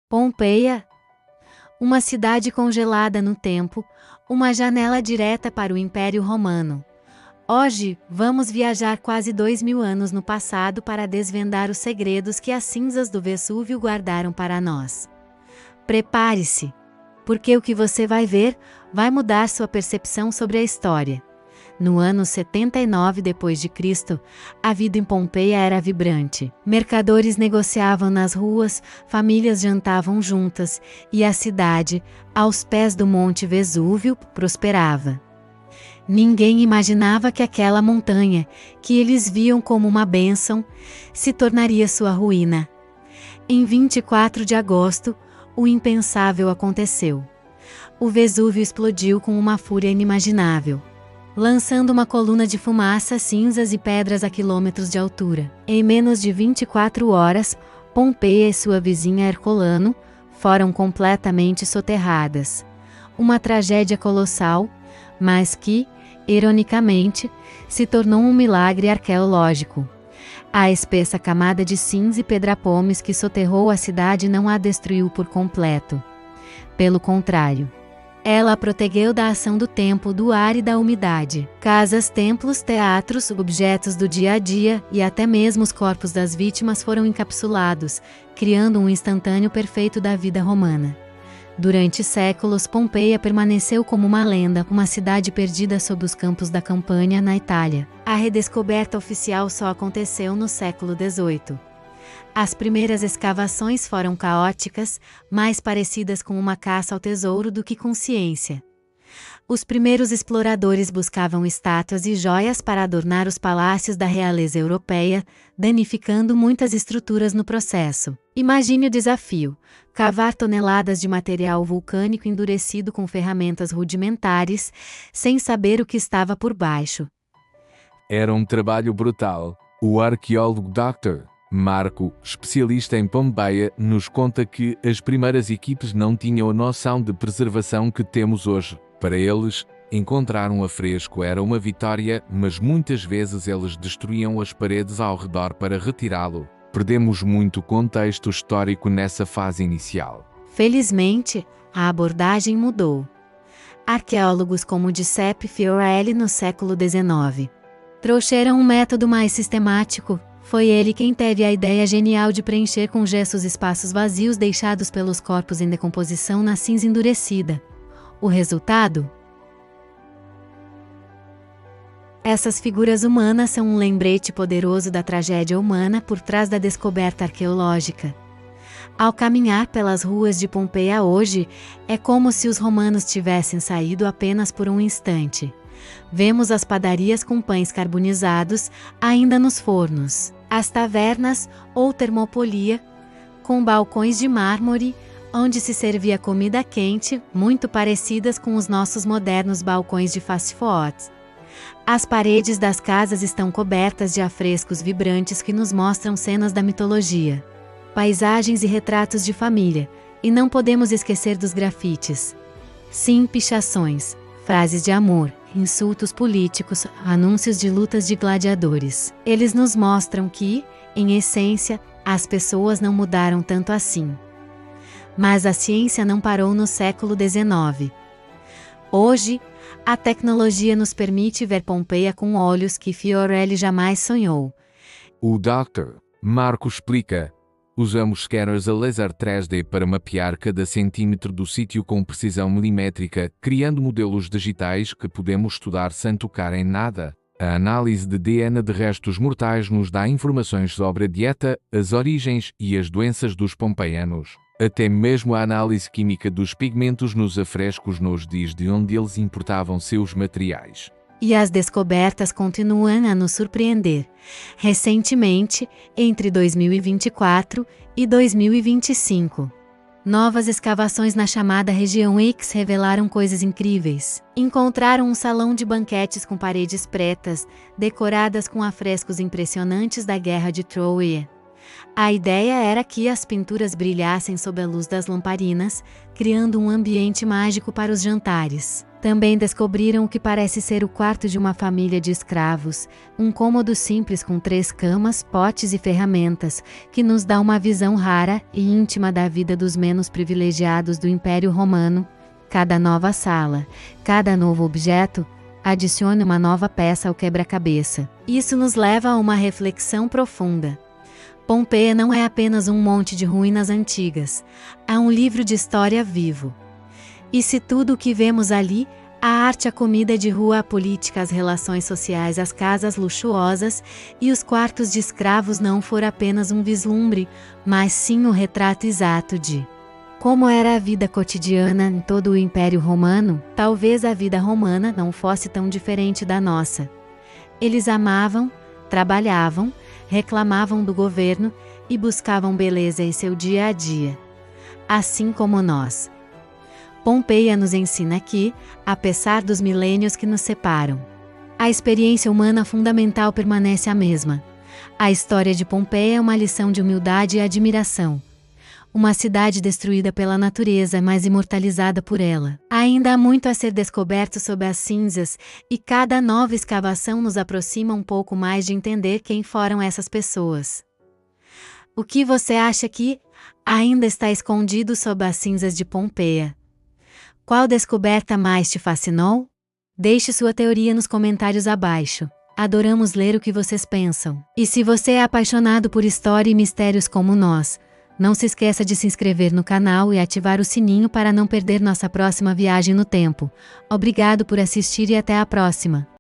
Pompeia, uma cidade congelada no tempo, uma janela direta para o Império Romano. Hoje, vamos viajar quase 2000 anos no passado para desvendar os segredos que as cinzas do Vesúvio guardaram para nós. Prepare-se, porque o que você vai ver vai mudar sua percepção sobre a história. No ano 79 d.C., a vida em Pompeia era vibrante. Mercadores negociavam nas ruas, famílias jantavam juntas, e a cidade, aos pés do Monte Vesúvio, prosperava. Ninguém imaginava que aquela montanha, que eles viam como uma bênção, se tornaria sua ruína. Em 24 de agosto, o impensável aconteceu. O Vesúvio explodiu com uma fúria inimaginável, lançando uma coluna de fumaça, cinzas e pedras a quilômetros de altura. Em menos de 24 horas, Pompeia e sua vizinha Herculano foram completamente soterradas. Uma tragédia colossal, mas que, ironicamente, se tornou um milagre arqueológico. A espessa camada de cinza e pedrapomes que soterrou a cidade não a destruiu por completo. Pelo contrário, ela a protegeu da ação do tempo, do ar e da umidade. Casas, templos, teatros, objetos do dia a dia e até mesmo os corpos das vítimas foram encapsulados, criando um instantâneo perfeito da vida romana. Durante séculos, Pompeia permaneceu como uma lenda, uma cidade perdida sob os campos da Campânia, na Itália. A redescoberta oficial só aconteceu no século XVIII. As primeiras escavações foram caóticas, mais parecidas com uma caça ao tesouro do que com ciência. Os primeiros exploradores buscavam estátuas e joias para adornar os palácios da realeza europeia, danificando muitas estruturas no processo. Imagine o desafio: cavar toneladas de material vulcânico endurecido com ferramentas rudimentares, sem saber o que estava por baixo. Era um trabalho brutal. O arqueólogo Dr. Marco, especialista em Pompeia, nos conta que as primeiras equipes não tinham a noção de preservação que temos hoje. Para eles, encontrar um afresco era uma vitória, mas muitas vezes eles destruíam as paredes ao redor para retirá-lo. Perdemos muito contexto histórico nessa fase inicial. Felizmente, a abordagem mudou. Arqueólogos como Giuseppe Fiorelli no século XIX trouxeram um método mais sistemático. Foi ele quem teve a ideia genial de preencher com gesso os espaços vazios deixados pelos corpos em decomposição na cinza endurecida. O resultado? Essas figuras humanas são um lembrete poderoso da tragédia humana por trás da descoberta arqueológica. Ao caminhar pelas ruas de Pompeia hoje, é como se os romanos tivessem saído apenas por um instante. Vemos as padarias com pães carbonizados, ainda nos fornos. As tavernas, ou termopolia, com balcões de mármore, onde se servia comida quente, muito parecidas com os nossos modernos balcões de fast food. As paredes das casas estão cobertas de afrescos vibrantes que nos mostram cenas da mitologia, paisagens e retratos de família, e não podemos esquecer dos grafites. Sim, pichações, frases de amor, insultos políticos, anúncios de lutas de gladiadores. Eles nos mostram que, em essência, as pessoas não mudaram tanto assim. Mas a ciência não parou no século XIX. Hoje, a tecnologia nos permite ver Pompeia com olhos que Fiorelli jamais sonhou. O Dr. Marco explica: usamos scanners a laser 3D para mapear cada centímetro do sítio com precisão milimétrica, criando modelos digitais que podemos estudar sem tocar em nada. A análise de DNA de restos mortais nos dá informações sobre a dieta, as origens e as doenças dos pompeianos. Até mesmo a análise química dos pigmentos nos afrescos nos diz de onde eles importavam seus materiais. E as descobertas continuam a nos surpreender. Recentemente, entre 2024 e 2025, novas escavações na chamada região X revelaram coisas incríveis. Encontraram um salão de banquetes com paredes pretas, decoradas com afrescos impressionantes da Guerra de Troia. A ideia era que as pinturas brilhassem sob a luz das lamparinas, criando um ambiente mágico para os jantares. Também descobriram o que parece ser o quarto de uma família de escravos, um cômodo simples com 3 camas, potes e ferramentas, que nos dá uma visão rara e íntima da vida dos menos privilegiados do Império Romano. Cada nova sala, cada novo objeto, adiciona uma nova peça ao quebra-cabeça. Isso nos leva a uma reflexão profunda. Pompeia não é apenas um monte de ruínas antigas, há um livro de história vivo. E se tudo o que vemos ali, a arte, a comida de rua, a política, as relações sociais, as casas luxuosas e os quartos de escravos não for apenas um vislumbre, mas sim um retrato exato de como era a vida cotidiana em todo o Império Romano, talvez a vida romana não fosse tão diferente da nossa. Eles amavam, trabalhavam, reclamavam do governo e buscavam beleza em seu dia a dia. Assim como nós. Pompeia nos ensina que, apesar dos milênios que nos separam, a experiência humana fundamental permanece a mesma. A história de Pompeia é uma lição de humildade e admiração. Uma cidade destruída pela natureza, mas imortalizada por ela. Ainda há muito a ser descoberto sob as cinzas, e cada nova escavação nos aproxima um pouco mais de entender quem foram essas pessoas. O que você acha que ainda está escondido sob as cinzas de Pompeia? Qual descoberta mais te fascinou? Deixe sua teoria nos comentários abaixo. Adoramos ler o que vocês pensam. E se você é apaixonado por história e mistérios como nós, não se esqueça de se inscrever no canal e ativar o sininho para não perder nossa próxima viagem no tempo. Obrigado por assistir e até a próxima.